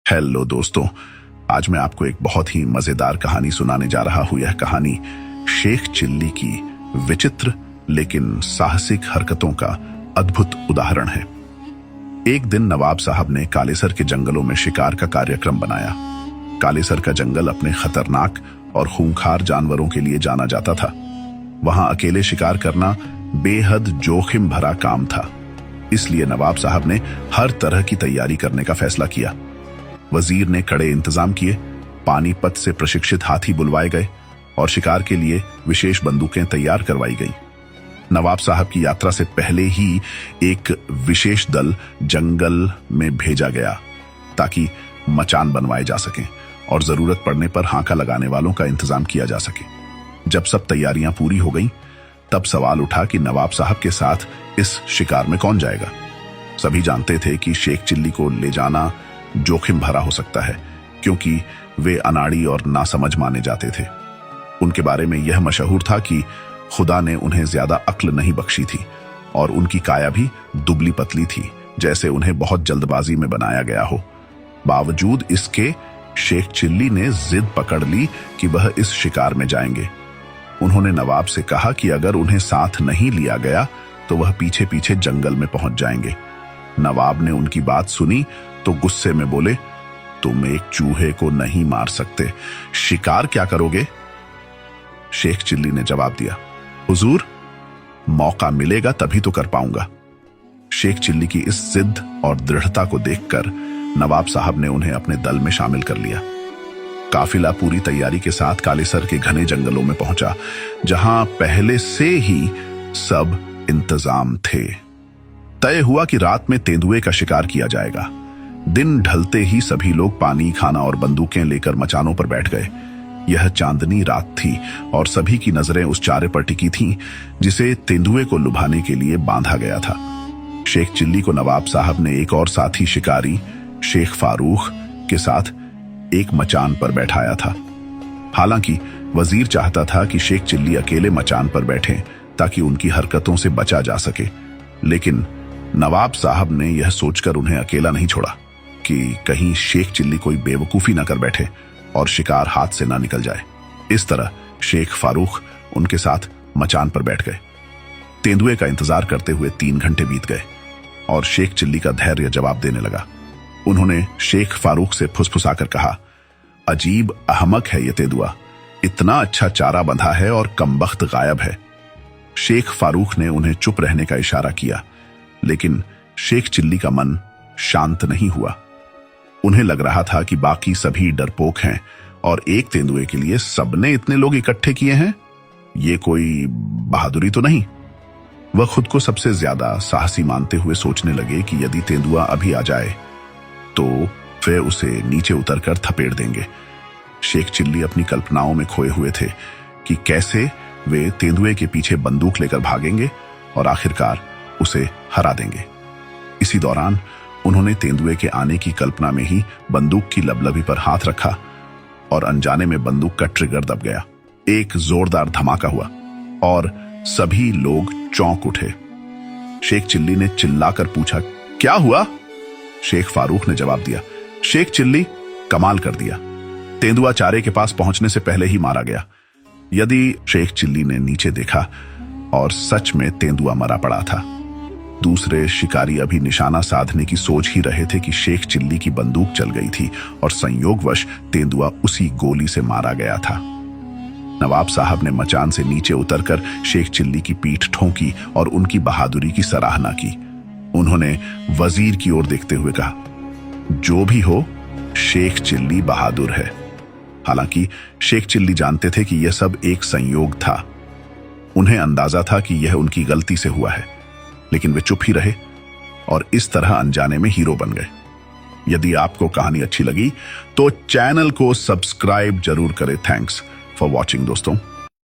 Hello दोस्तों, आज मैं आपको एक बहुत ही मजेदार कहानी सुनाने जा रहा हूं। यह कहानी शेख चिल्ली की विचित्र लेकिन साहसिक हरकतों का अद्भुत उदाहरण है। एक दिन नवाब साहब ने कालेसर के जंगलों में शिकार का कार्यक्रम बनाया। कालेसर का जंगल अपने खतरनाक और खूंखार जानवरों के लिए जाना जाता था। वहां अकेले शिकार करना बेहद जोखिम भरा काम था, इसलिए नवाब साहब ने हर तरह की तैयारी करने का फैसला किया। वजीर ने कड़े इंतजाम किए, पानीपत से प्रशिक्षित हाथी बुलवाए गए और शिकार के लिए विशेष बंदूकें तैयार करवाई गई। नवाब साहब की यात्रा से पहले ही एक विशेष दल जंगल में भेजा गया ताकि मचान बनवाए जा सकें और जरूरत पड़ने पर हांका लगाने वालों का इंतजाम किया जा सके। जब सब तैयारियां पूरी हो गईं, तब सवाल उठा कि नवाब साहब के साथ इस शिकार में कौन जाएगा। सभी जानते थे कि शेख चिल्ली को ले जाना जोखिम भरा हो सकता है, क्योंकि वे अनाड़ी और नासमझ माने जाते थे। उनके बारे में यह मशहूर था कि खुदा ने उन्हें ज्यादा अक्ल नहीं बख्शी थी और उनकी काया भी दुबली पतली थी, जैसे उन्हें बहुत जल्दबाजी में बनाया गया हो। बावजूद इसके शेख चिल्ली ने जिद पकड़ ली कि वह इस शिकार में जाएंगे। उन्होंने नवाब से कहा कि अगर उन्हें साथ नहीं लिया गया तो वह पीछे पीछे जंगल में पहुंच जाएंगे। नवाब ने उनकी बात सुनी तो गुस्से में बोले, तुम एक चूहे को नहीं मार सकते, शिकार क्या करोगे? शेख चिल्ली ने जवाब दिया, हुजूर, मौका मिलेगा तभी तो कर पाऊंगा। शेख चिल्ली की इस जिद और दृढ़ता को देखकर नवाब साहब ने उन्हें अपने दल में शामिल कर लिया। काफिला पूरी तैयारी के साथ कालेसर के घने जंगलों में पहुंचा, जहां पहले से ही सब इंतजाम थे। तय हुआ कि रात में तेंदुए का शिकार किया जाएगा। दिन ढलते ही सभी लोग पानी, खाना और बंदूकें लेकर मचानों पर बैठ गए। यह चांदनी रात थी और सभी की नजरें उस चारे पर टिकी थीं जिसे तेंदुए को लुभाने के लिए बांधा गया था। शेख चिल्ली को नवाब साहब ने एक और साथी शिकारी शेख फारूक के साथ एक मचान पर बैठाया था। हालांकि वजीर चाहता था कि शेख चिल्ली अकेले मचान पर बैठें ताकि उनकी हरकतों से बचा जा सके, लेकिन नवाब साहब ने यह सोचकर उन्हें अकेला नहीं छोड़ा कि कहीं शेख चिल्ली कोई बेवकूफी न कर बैठे और शिकार हाथ से ना निकल जाए। इस तरह शेख फारूक उनके साथ मचान पर बैठ गए। तेंदुए का इंतजार करते हुए 3 घंटे बीत गए और शेख चिल्ली का धैर्य जवाब देने लगा। उन्होंने शेख फारूक से फुसफुसाकर कहा, अजीब अहमक है ये तेंदुआ, इतना अच्छा चारा बंधा है और कमबख्त गायब है। शेख फारूक ने उन्हें चुप रहने का इशारा किया, लेकिन शेख चिल्ली का मन शांत नहीं हुआ। उन्हें लग रहा था कि बाकी सभी डरपोक हैं और एक तेंदुए के लिए सबने इतने लोग इकट्ठे किए हैं, ये कोई बहादुरी तो नहीं। वह खुद को सबसे ज्यादा साहसी मानते हुए सोचने लगे कि यदि तेंदुआ अभी आ जाए तो वे उसे नीचे उतरकर थपेड़ देंगे। शेख चिल्ली अपनी कल्पनाओं में खोए हुए थे कि कैसे वे तेंदुए के पीछे बंदूक लेकर भागेंगे और आखिरकार उसे हरा देंगे। इसी दौरान उन्होंने तेंदुए के आने की कल्पना में ही बंदूक की लबलबी पर हाथ रखा और अनजाने में बंदूक का ट्रिगर दब गया। एक जोरदार धमाका हुआ और सभी लोग चौंक उठे। शेख चिल्ली ने चिल्लाकर पूछा, क्या हुआ? शेख फारूक ने जवाब दिया, शेख चिल्ली, कमाल कर दिया, तेंदुआ चारे के पास पहुंचने से पहले ही मारा गया। यदि शेख चिल्ली ने नीचे देखा और सच में तेंदुआ मरा पड़ा था। दूसरे शिकारी अभी निशाना साधने की सोच ही रहे थे कि शेख चिल्ली की बंदूक चल गई थी और संयोगवश तेंदुआ उसी गोली से मारा गया था। नवाब साहब ने मचान से नीचे उतरकर शेख चिल्ली की पीठ ठोंकी और उनकी बहादुरी की सराहना की। उन्होंने वजीर की ओर देखते हुए कहा, जो भी हो, शेख चिल्ली बहादुर है। हालांकि शेख चिल्ली जानते थे कि यह सब एक संयोग था। उन्हें अंदाजा था कि यह उनकी गलती से हुआ है, लेकिन वे चुप ही रहे और इस तरह अनजाने में हीरो बन गए। यदि आपको कहानी अच्छी लगी तो चैनल को सब्सक्राइब जरूर करें। थैंक्स फॉर वॉचिंग दोस्तों।